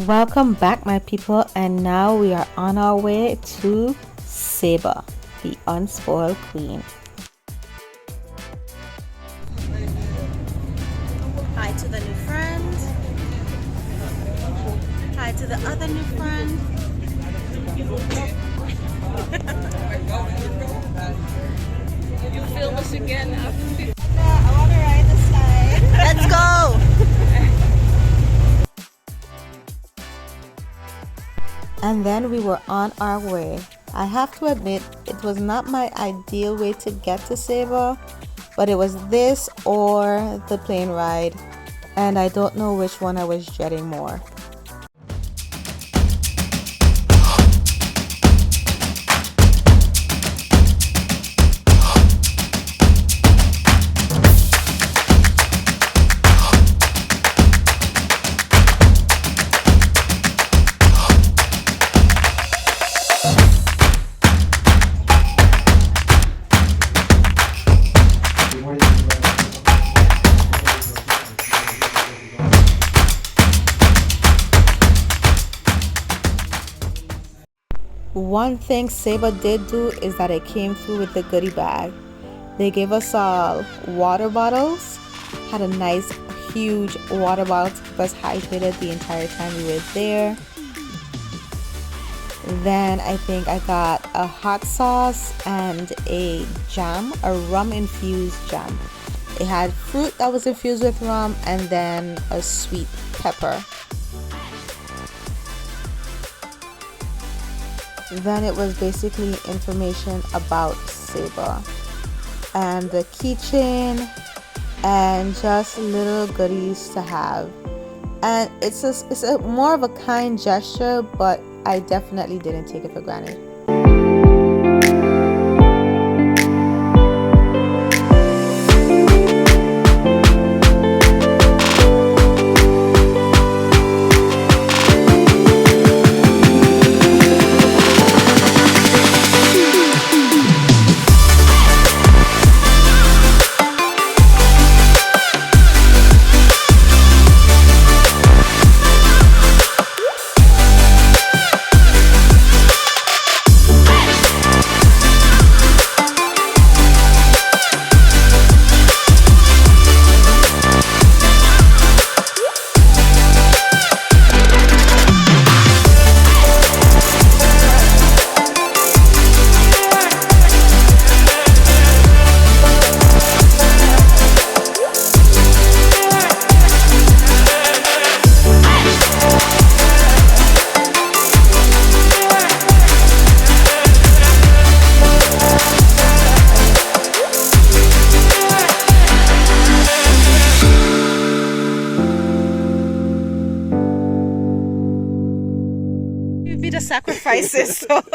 Welcome back, my people, and now we are on our way to Saba, the unspoiled queen. Hi to the new friend. Hi to the other new friend. You film us again after. I want to ride the slide. Let's go! And then we were on our way. I have to admit, it was not my ideal way to get to Saba, but it was this or the plane ride, and I don't know which one I was dreading more. One thing Saba did do is that it came through with the goodie bag. They gave us all water bottles, had a nice huge water bottle to keep us hydrated the entire time we were there. Then I think I got a hot sauce and a jam, a rum infused jam. It had fruit that was infused with rum and then a sweet pepper. Then it was basically information about Saba and the keychain and just little goodies to have. And it's a more of a kind gesture, but I definitely didn't take it for granted. Be the sacrifices. So. I don't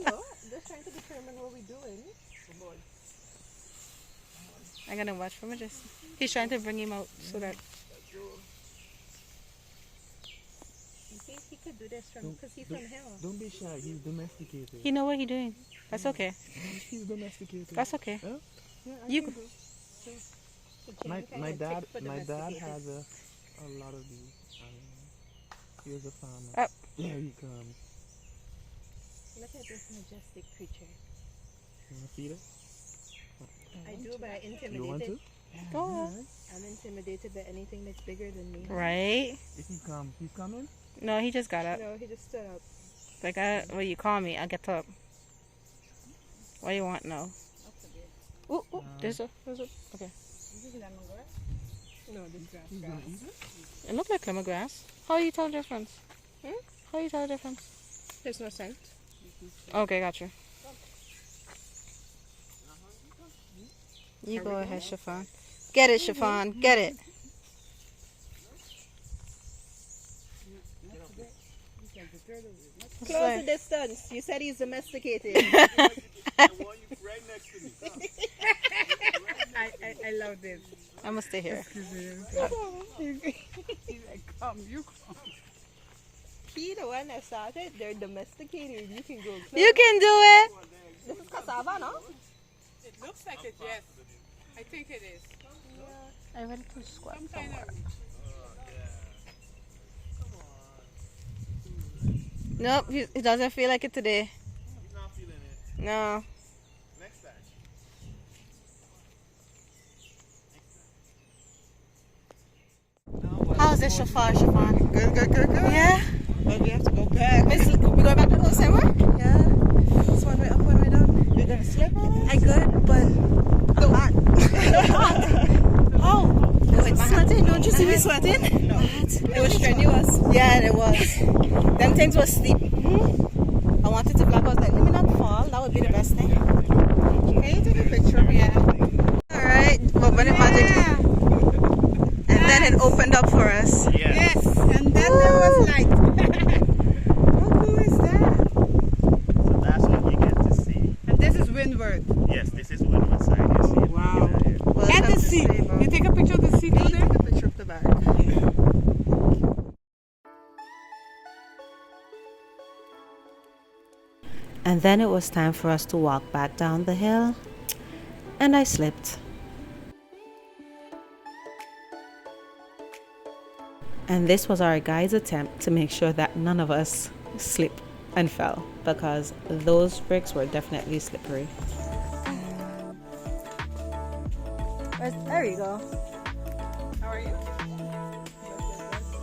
know. I'm just trying to determine what we're doing. I'm gonna watch from it. He's trying to bring him out so that. You think he could do this from because he's from here? Don't be shy. He's domesticated. He know what he's doing. That's okay. He's domesticated. That's okay. Huh? Yeah, You. my dad has a lot of these. He was a farmer. Oh. There he comes. Look at this majestic creature. You want to feed it? I do, but I'm intimidated. You want to? Go on. I'm intimidated by anything that's bigger than me. Right? If he comes, he's coming? No, he just got up. No, he just stood up. Like well, you call me, I get up. What do you want now? Ooh, there's a. Okay. Is this lemongrass? No, this grass. He's going to eat it? It looked like lemongrass. How do you tell the difference? Hmm? How do you tell the difference? There's no scent. Okay, gotcha. You go ahead, Chiffon. Get it, Chiffon. Get it. Close the distance. You said he's domesticated. I want you right next to me. I love this. I'm gonna stay here. He's like, come, you come. He the one that started. They're domesticated. You can go close. You can do it. This is cassava, no? It looks like it, yes. I think it is. I went to squat Some kind somewhere. of Nope, he doesn't feel like it today. He's not feeling it. No. Next batch. How's the chauffeur, Siobhan? Good, good, good, good. Yeah? But we have to go back. We going back to the same way? Yeah. It's one way up, one way down. We're going to sleep on it? I good, but I'm hot. Oh, I'm sweating. Don't you see me sweating? no. It was strenuous. Yeah, it was. Them things was steep. I wanted to vlog. I was like, let me not fall. That would be the best thing. Can you take a picture of me? Yeah. Alright. Well, but it magically. And then it opened up for us. Yes, and then there was light. How cool is that? So that's what you get to see. And this is windward. Yes, this is Windward side. You see it. Wow. Welcome And the to seat. Saba. You take a picture of the seat too there? Take a picture of the back. And then it was time for us to walk back down the hill, and I slipped. And this was our guide's attempt to make sure that none of us slipped and fell, because those bricks were definitely slippery. There you go. How are you?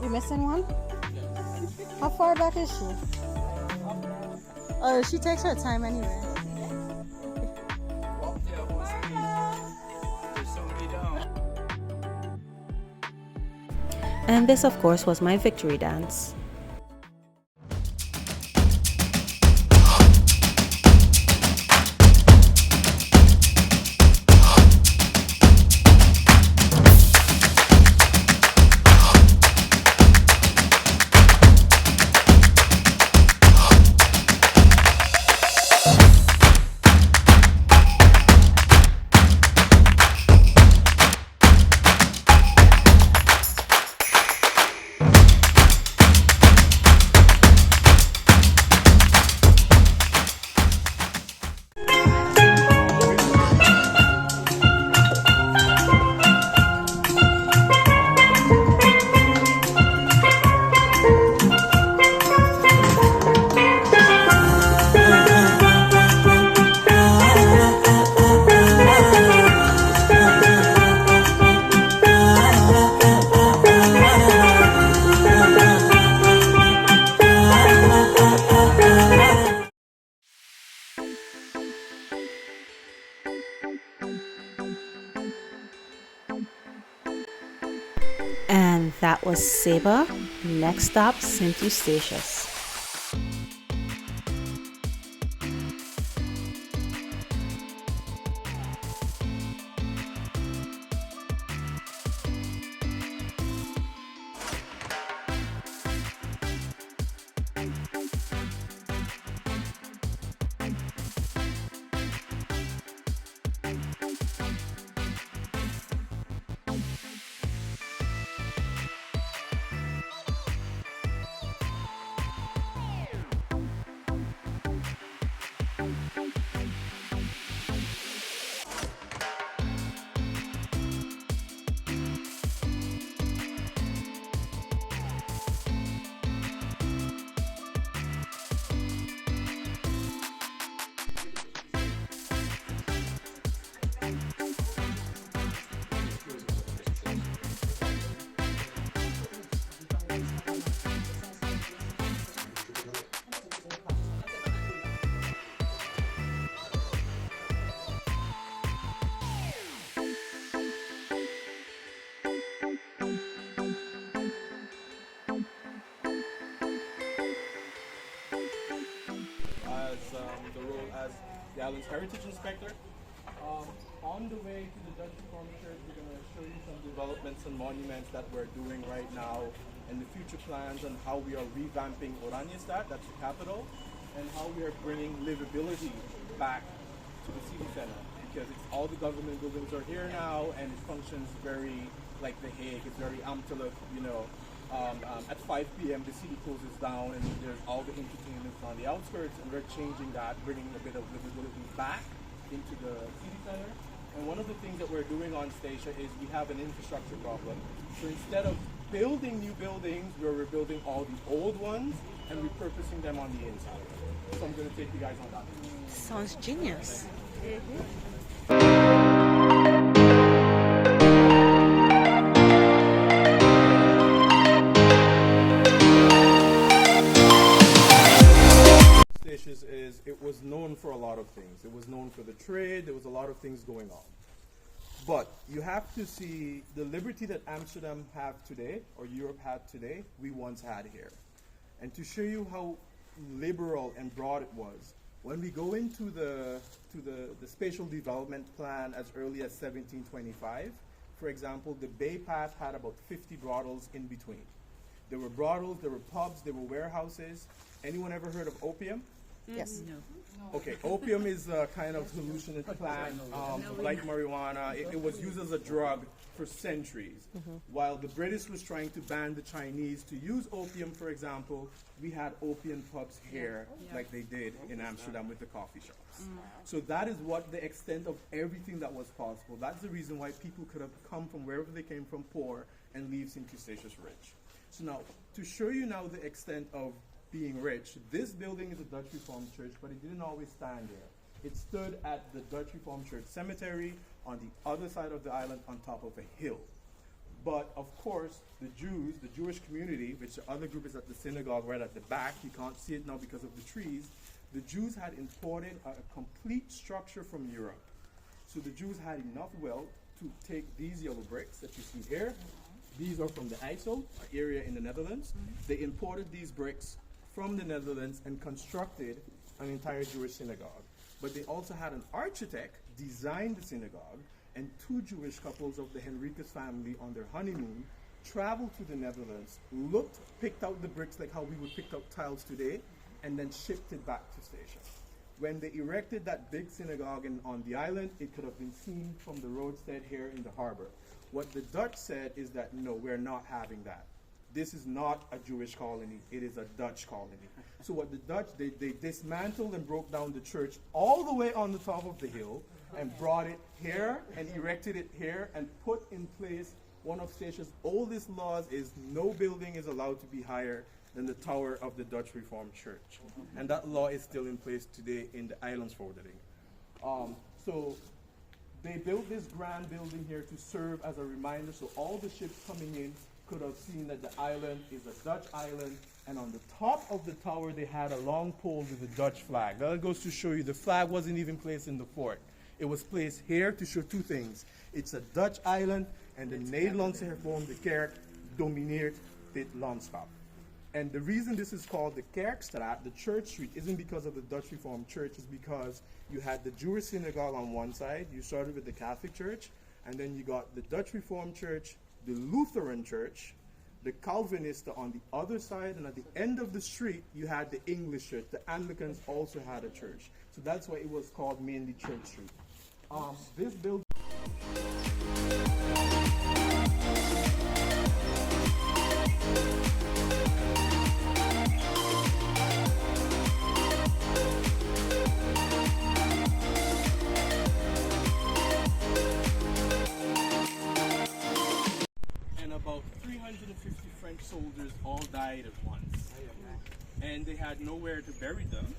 You missing one? How far back is she? Oh, she takes her time anyway. And this, of course, was my victory dance. And that was Saba. Next stop, St. Eustatius. The role as the island's heritage inspector. On the way to the Dutch Reforming Church, we're going to show you some developments and monuments that we're doing right now and the future plans on how we are revamping Oranjestad, that's the capital, and how we are bringing livability back to the city center, because all the government buildings are here now and it functions very like The Hague. It's very Amtelijk, at 5 p.m. the city closes down and there's all the entertainment on the outskirts, and we're changing that, bringing a bit of livability back into the city center. And one of the things that we're doing on Statia is we have an infrastructure problem. So instead of building new buildings, we're rebuilding all the old ones and repurposing them on the inside. So I'm going to take you guys on that. Sounds genius. Statia's is, it was known for a lot of things. It was known for the trade. There was a lot of things going on. But you have to see the liberty that Amsterdam have today, or Europe had today, we once had here. And to show you how liberal and broad it was, when we go into the spatial development plan as early as 1725, for example, the Bay Path had about 50 brothels in between. There were brothels, there were pubs, there were warehouses. Anyone ever heard of opium? Yes. Okay, opium is a kind of hallucinant plant, like marijuana. It was used as a drug for centuries. While the British was trying to ban the Chinese to use opium, for example, we had opium pubs here, like they did in Amsterdam with the coffee shops. So that is what the extent of everything that was possible. That's the reason why people could have come from wherever they came from poor and leave St. Eustatius rich. So now, to show you now the extent of being rich, this building is a Dutch Reformed church, but it didn't always stand there. It stood at the Dutch Reformed Church cemetery on the other side of the island on top of a hill. But of course, the Jews, the Jewish community, which the other group is at the synagogue right at the back, you can't see it now because of the trees, the Jews had imported a complete structure from Europe. So the Jews had enough wealth to take these yellow bricks that you see here. These are from the IJssel, an area in the Netherlands. They imported these bricks from the Netherlands and constructed an entire Jewish synagogue. But they also had an architect design the synagogue, and two Jewish couples of the Henricus family on their honeymoon traveled to the Netherlands, looked, picked out the bricks like how we would pick out tiles today, and then shipped it back to Statia. When they erected that big synagogue on the island, it could have been seen from the roadstead here in the harbor. What the Dutch said is that, no, we're not having that. This is not a Jewish colony, it is a Dutch colony. So what the Dutch, they dismantled and broke down the church all the way on the top of the hill and brought it here and erected it here and put in place one of Statia's oldest laws is no building is allowed to be higher than the tower of the Dutch Reformed Church. And that law is still in place today in the Eilandsvordering. So they built this grand building here to serve as a reminder so all the ships coming in could have seen that the island is a Dutch island, and on the top of the tower they had a long pole with a Dutch flag. That goes to show you the flag wasn't even placed in the fort. It was placed here to show two things. It's a Dutch island, and de Nederlandse hervormde kerk domineert dit landschap. And the reason this is called the Kerkstraat, the Church Street, isn't because of the Dutch Reformed Church, it's because you had the Jewish synagogue on one side, you started with the Catholic Church, and then you got the Dutch Reformed Church, the Lutheran Church, the Calvinisten on the other side, and at the end of the street, you had the English Church. The Anglicans also had a church. So that's why it was called mainly Church Street. This building about 350 French soldiers all died at once. And they had nowhere to bury them.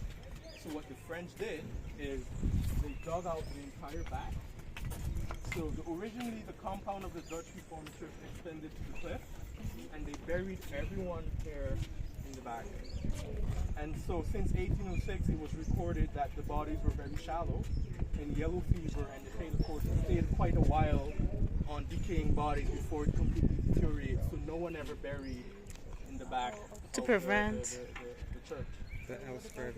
So what the French did is they dug out the entire back. So originally the compound of the Dutch Reformed Church extended to the cliff, and they buried everyone there in the back. And so since 1806 it was recorded that the bodies were very shallow and yellow fever, and the paint of course stayed quite a while on decaying bodies before it completely deteriorates, so no one ever buried in the back to of prevent the church. The Elsford.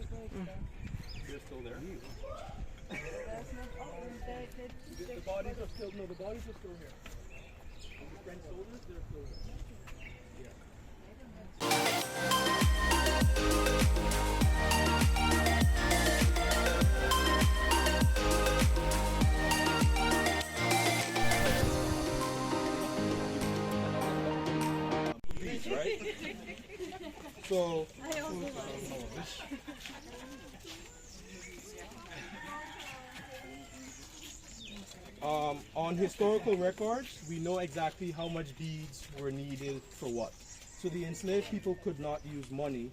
They're still there. The bodies are still here. The French soldiers, they're still there. Right? So, on historical records, we know exactly how much beads were needed for what. So the enslaved people could not use money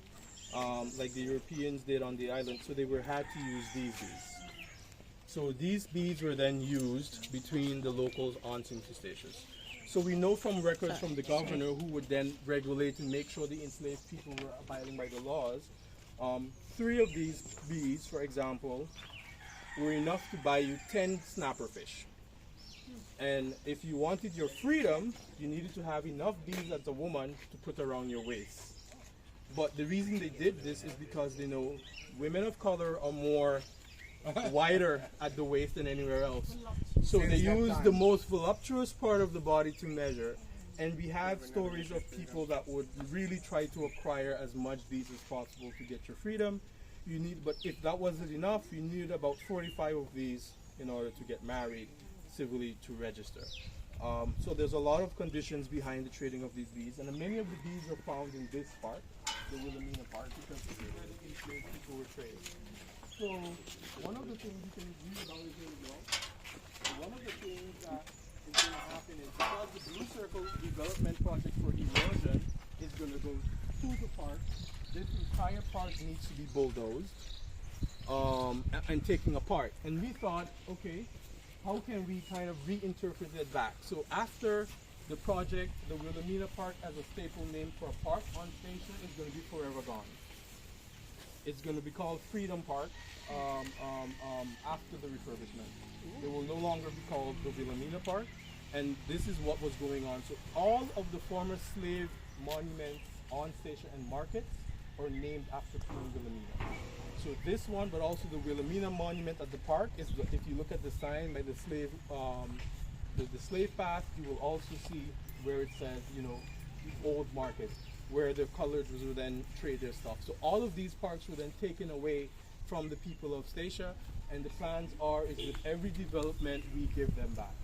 like the Europeans did on the island. So they had to use these beads. So these beads were then used between the locals on St. Eustatius. So we know from records from the governor, who would then regulate and make sure the enslaved people were abiding by the laws. 3 of these beads, for example, were enough to buy you 10 snapper fish. And if you wanted your freedom, you needed to have enough beads as a woman to put around your waist. But the reason they did this is because they know women of color are more wider at the waist than anywhere else. So they use the most voluptuous part of the body to measure. And we have stories of people that would really try to acquire as much beads as possible to get your freedom. But if that wasn't enough, you needed about 45 of these in order to get married civilly to register. So there's a lot of conditions behind the trading of these beads, and many of the beads are found in this part, the Wilhelmina part, because this is where the enslaved people were traded. So one of the things you can read about is here as well. One of the things that is going to happen is because the Blue Circle development project for erosion is going to go through the park, this entire park needs to be bulldozed and taken apart. And we thought, okay, how can we kind of reinterpret it back? So after the project, the Wilhelmina Park as a staple name for a park on Statia is going to be forever gone. It's going to be called Freedom Park after the refurbishment. It will no longer be called the Wilhelmina Park, and this is what was going on. So all of the former slave monuments on Statia and markets are named after Queen Wilhelmina. So this one, but also the Wilhelmina monument at the park, is if you look at the sign by the slave, the slave path, you will also see where it says, you know, the old market, where the colored would then trade their stuff. So all of these parks were then taken away from the people of Statia, and the plans is with every development we give them back.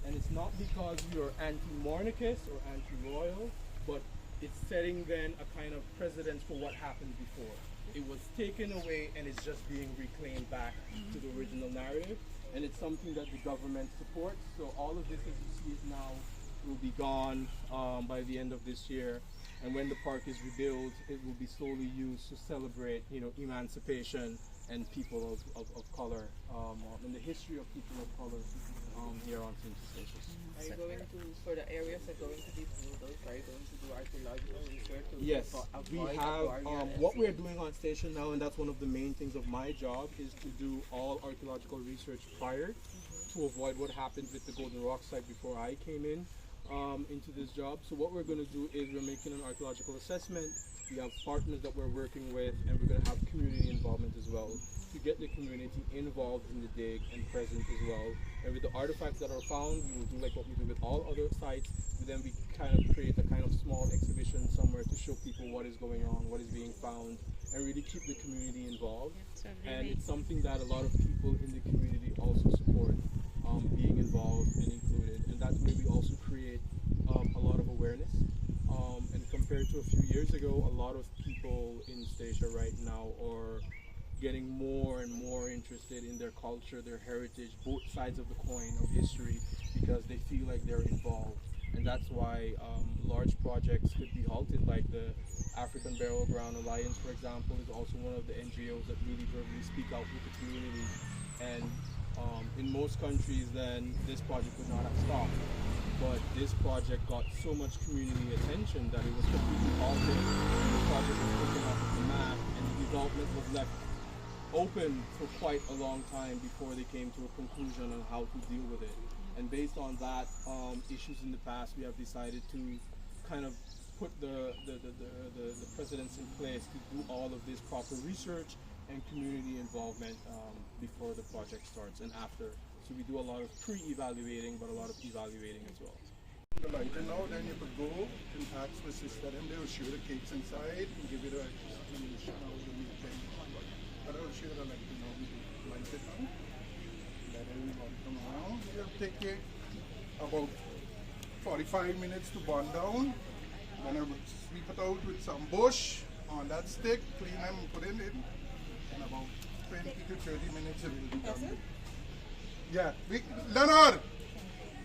And it's not because we are anti-monarchist or anti-royal, but it's setting then a kind of precedence for what happened before. It was taken away and it's just being reclaimed back to the original narrative, and it's something that the government supports. So all of this, as you see it now, will be gone by the end of this year. And when the park is rebuilt, it will be solely used to celebrate, you know, emancipation and people of color, and the history of people of color here on St. Eustatius. Are you going to, for the areas that are going to be bulldozed, are you going to do archaeological research? Yes, we have, what we're doing on Station now, and that's one of the main things of my job, is to do all archaeological research prior to avoid what happened with the Golden Rock site before I came in into this job. So what we're going to do is we're making an archaeological assessment. We have partners that we're working with, and we're going to have community involvement as well to get the community involved in the dig and present as well. And with the artifacts that are found, we will do like what we do with all other sites. But then we kind of create a kind of small exhibition somewhere to show people what is going on, what is being found, and really keep the community involved. And it's something that a lot of people in the community also support, being involved and included. And that's where we also create a lot of awareness. And compared to a few years ago, a lot of people in Statia right now are getting more and more interested in their culture, their heritage, both sides of the coin of history, because they feel like they're involved. And that's why large projects could be halted, like the African Burial Ground Alliance, for example, is also one of the NGOs that really verbally speak out with the community. And in most countries, then this project would not have stopped. But this project got so much community attention that it was completely halted, and the project was taken off of the map, and the development was left open for quite a long time before they came to a conclusion on how to deal with it. And based on that issues in the past, we have decided to kind of put the precedents in place to do all of this proper research and community involvement before the project starts and after. So we do a lot of pre-evaluating, but a lot of evaluating as well. The lighter now, then you could go and ask the sister, and they'll show the cakes inside and give you the explanation how to make them. But I'll show the lighter now, we light it now. Let everybody come around. It'll take you about 45 minutes to burn down. Then I would sweep it out with some bush on that stick, clean them and put it in. In about 20 to 30 minutes it will be done. Yeah. Leonard!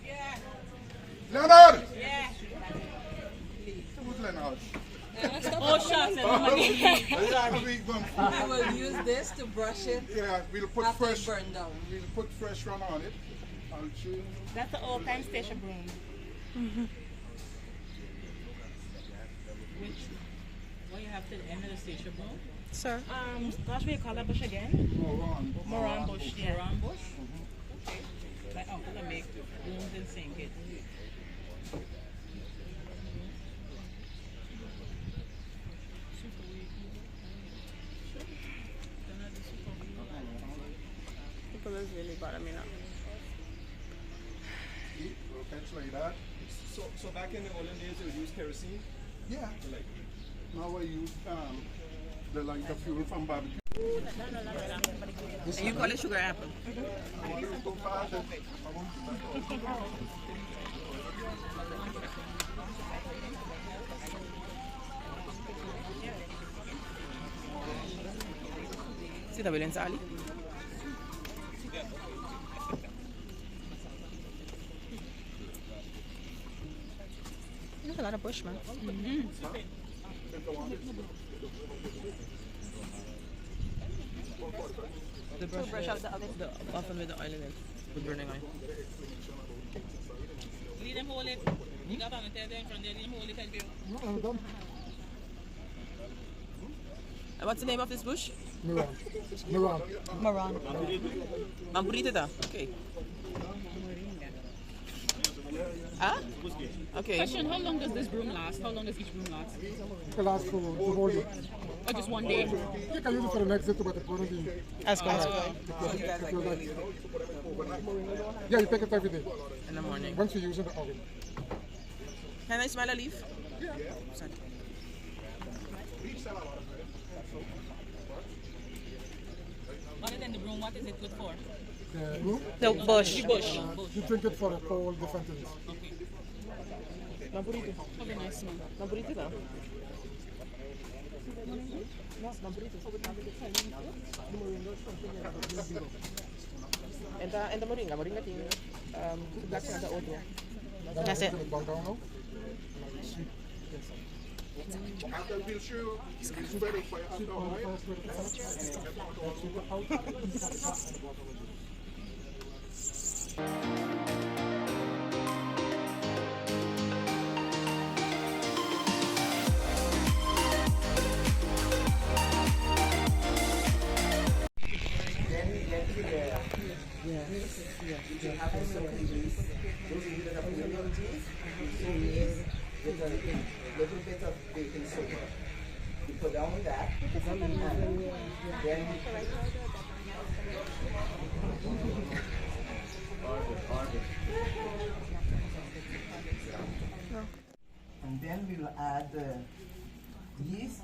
Yeah. Leonard! Yeah. Who's Leonard? Oh, shucks. We will use this to brush it. Yeah, we'll put after fresh. it burned down. We'll put fresh run on it. I'll show you. That's the old time station broom. Which, what you have to the end of the station broom? Sir. Gosh, what you call that bush again? Moran bush. Yeah. Moran bush? Okay. Like uncle to make brooms and sink it. People is really bother me now. We'll catch like that. So back in the olden days, they would use kerosene. Yeah. Like, Now I use the lighter fuel from barbecue. And you call it sugar apple? See the Williams Ali? There's a lot of bush, man. The brush out the oven. The oven with the oil in it. With burning oil. Leave them hold it. You got to tell them from there, leave them hold it and go. And what's the name of this bush? Moran. Mamburita. Okay. Ah? Okay. Question, how long does this broom last? How long does each broom last? It lasts for the whole day. Or just one day? You can use it for the next day, but it's going to be. That's good. Yeah, you take it every day. In the morning. Once you use it in the oven. Can I smell a leaf? Yeah. Sorry. Other than the broom, what is it good for? The bush. You drink it for all different things. Okay. Mamburita. Have a nice smell. Mamburita. And the moringa. Moringa thing. Black and the otro. That's it. After we'll show you, it's better for with a little bit of baking soda. You put down that, and then and then we will add the yeast.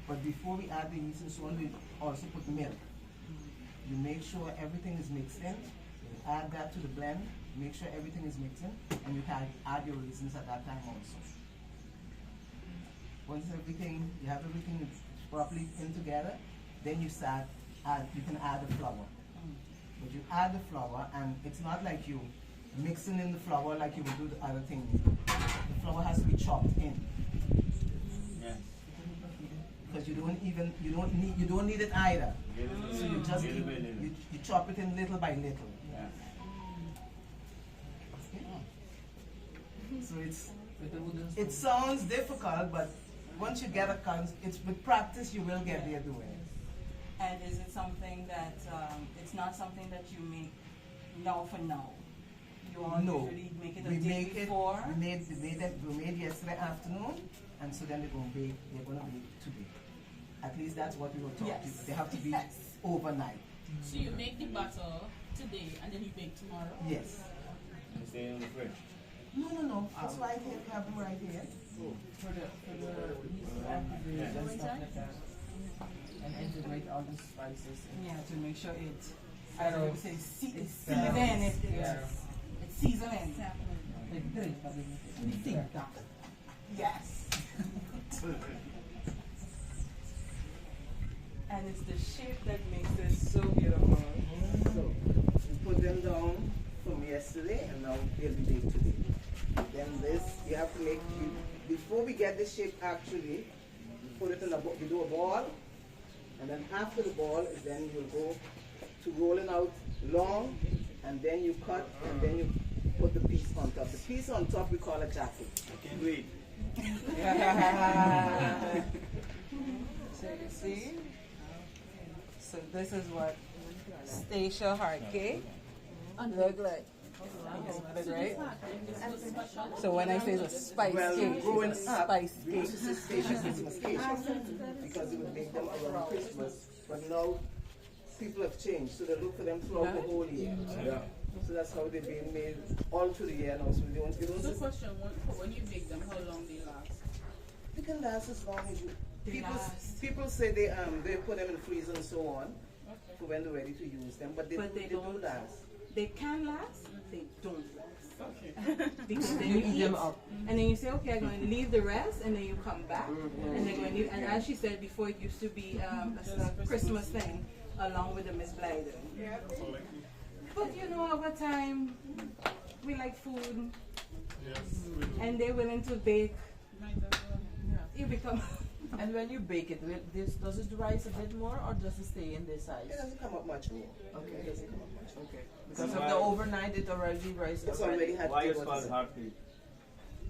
But before we add the yeast and so on, we also put milk. You make sure everything is mixed in. You add that to the blend. Make sure everything is mixed in, and you can add your raisins at that time also. Once everything, you have everything properly in together, then you can add the flour. But you add the flour, and it's not like you mixing in the flour like you would do the other thing. The flour has to be chopped in. Yeah. Because you don't need it either. So you just you chop it in little by little. Yeah. So it sounds difficult, but once you get it's with practice you will get there doing it. And is it something that, it's not something that you make now for now? You all usually make it a day before? We made yesterday afternoon, and so then they're going to bake today. At least that's what we were taught. Yes. They have to be overnight. So you make the butter today and then you bake tomorrow? Yes. You stay in the fridge? No. That's why I have them right here. For the yeast to activate and stuff like that. And integrate all the spices. Yeah, to make sure it's seasoned. It's seasoning. Yes. And it's the shape that makes it so beautiful. So, we put them down from yesterday, and now they'll be baked today. Then this, you have to make, before we get the shape actually, put it in you do a ball, and then after the ball, then you'll go to rolling out long, and then you cut, and then you put the piece on top. The piece on top we call a jacket. I can't wait. So you see? So this is what Statia hard cake look like. Look right? So when I say it's a spice cake, growing it's a up, spice we cake. used to say Statia Christmas cake because it would make them around Christmas. But now people have changed, so they look for them throughout the whole year. Yeah. So that's how they're being made all through the year now. So they don't So question, when you bake them, how long do they last? They can last as long as you. People say they put them in the freezer and so on for when they're ready to use them, but they do last. They can last, they don't last. Because then you eat them up. And then you say, okay, I'm going to leave the rest, and then you come back, and they're going to leave. And as she said before, it used to be a Christmas thing along with the Miss Blyden. But you know, over time, we like food, and they're willing to bake. You become. And when you bake it, does it rise a bit more or does it stay in this size? It doesn't come up much more. Okay. It doesn't come up much more. Okay. Because of the overnight, it already rises. It's already had Why to is go it called to- hard cake?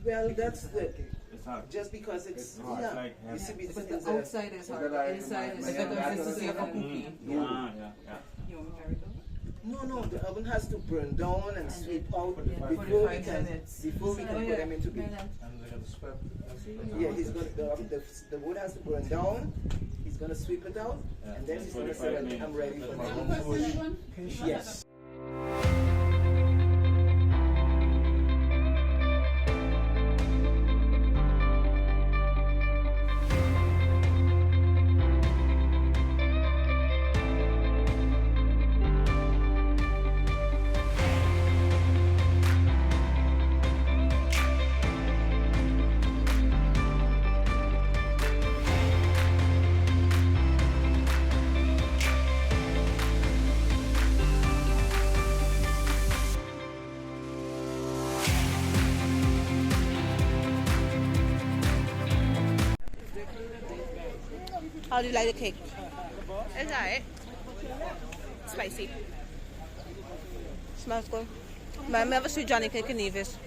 Well, that's the. It's hard. Just because it's hard. yeah. Like, You see, But the outside is hard, the inside is It's the consistency of a cookie. Yeah. You want me to hurry up? No, the oven has to burn down and sweep out 45 minutes. before we can put them into the. Yeah, he's gonna the wood has to burn down. He's gonna sweep it out, and then he's gonna say, well, "I'm ready for the." Yes. How do you like the cake? It's alright. Spicy. Smells good. Reminds me of a sweet Johnny cake in Nevis.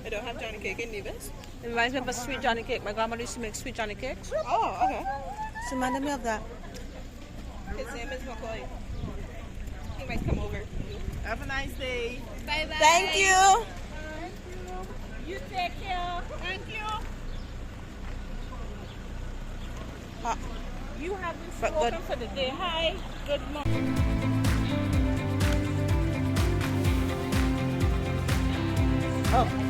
I don't have Johnny cake in Nevis. It reminds me of a sweet Johnny cake. My grandmother used to make sweet Johnny cakes. Oh, okay. So reminded me of that. His name is McCoy. He might come over. Have a nice day. Bye bye. Thank you. You take care. Thank you. You haven't spoken for the day. Hi. Good morning. Oh.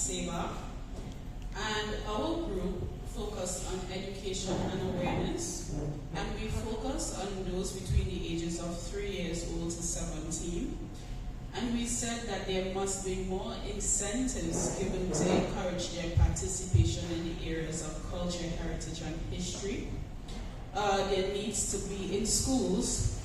Saba, and our group focused on education and awareness, and we focused on those between the ages of 3 years old to 17, and we said that there must be more incentives given to encourage their participation in the areas of culture, heritage, and history. There needs to be in schools,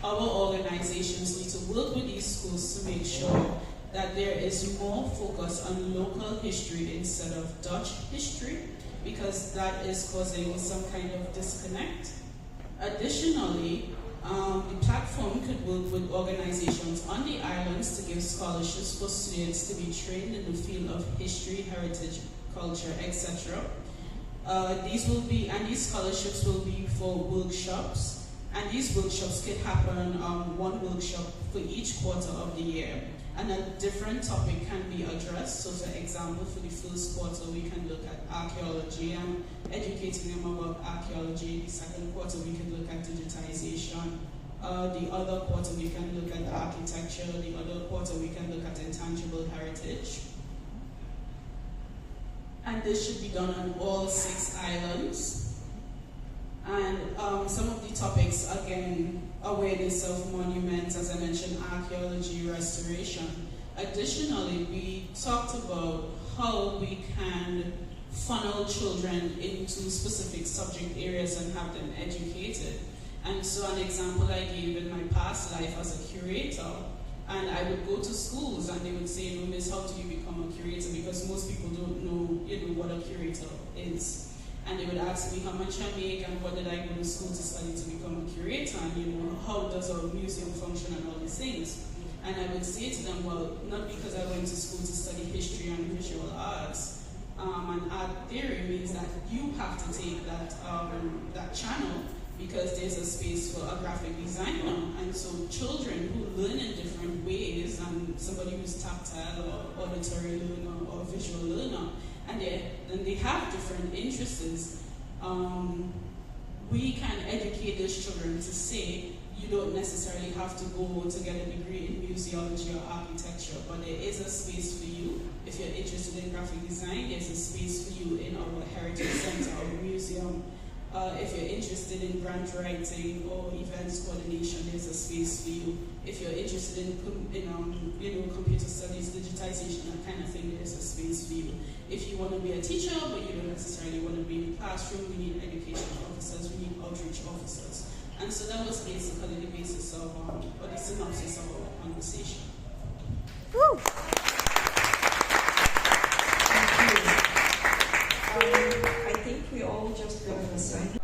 our organizations need to work with these schools to make sure that there is more focus on local history instead of Dutch history, because that is causing some kind of disconnect. Additionally, the platform could work with organizations on the islands to give scholarships for students to be trained in the field of history, heritage, culture, etc. These scholarships will be for workshops, and these workshops could happen one workshop for each quarter of the year. and a different topic can be addressed. So for example, for the first quarter, we can look at archaeology and educating them about archaeology. The second quarter, we can look at digitization. The other quarter, we can look at architecture. The other quarter, we can look at intangible heritage. And this should be done on all 6 islands. And some of the topics, again, awareness of monuments, as I mentioned, archaeology, restoration. Additionally, we talked about how we can funnel children into specific subject areas and have them educated. And so an example I gave in my past life as a curator, and I would go to schools and they would say, no, Miss, how do you become a curator? Because most people don't know, what a curator is. And they would ask me how much I make and what did I go to school to study to become a curator, and how does a museum function and all these things. And I would say to them, well, not because I went to school to study history and visual arts. And art theory means that you have to take that channel, because there's a space for a graphic designer. And so children who learn in different ways, and somebody who's tactile or auditory learner or visual learner, and they have different interests, we can educate those children to say, you don't necessarily have to go to get a degree in museology or architecture, but there is a space for you. If you're interested in graphic design, there's a space for you in our heritage center or museum. If you're interested in grant writing or events coordination, there's a space for you. If you're interested in computer studies, digitization, that kind of thing, there's a space for you. If you want to be a teacher, but you don't necessarily want to be in the classroom, we need education officers, we need outreach officers. And so that was basically the basis of, or the synopsis of our conversation. Woo! I think we all just got an assignment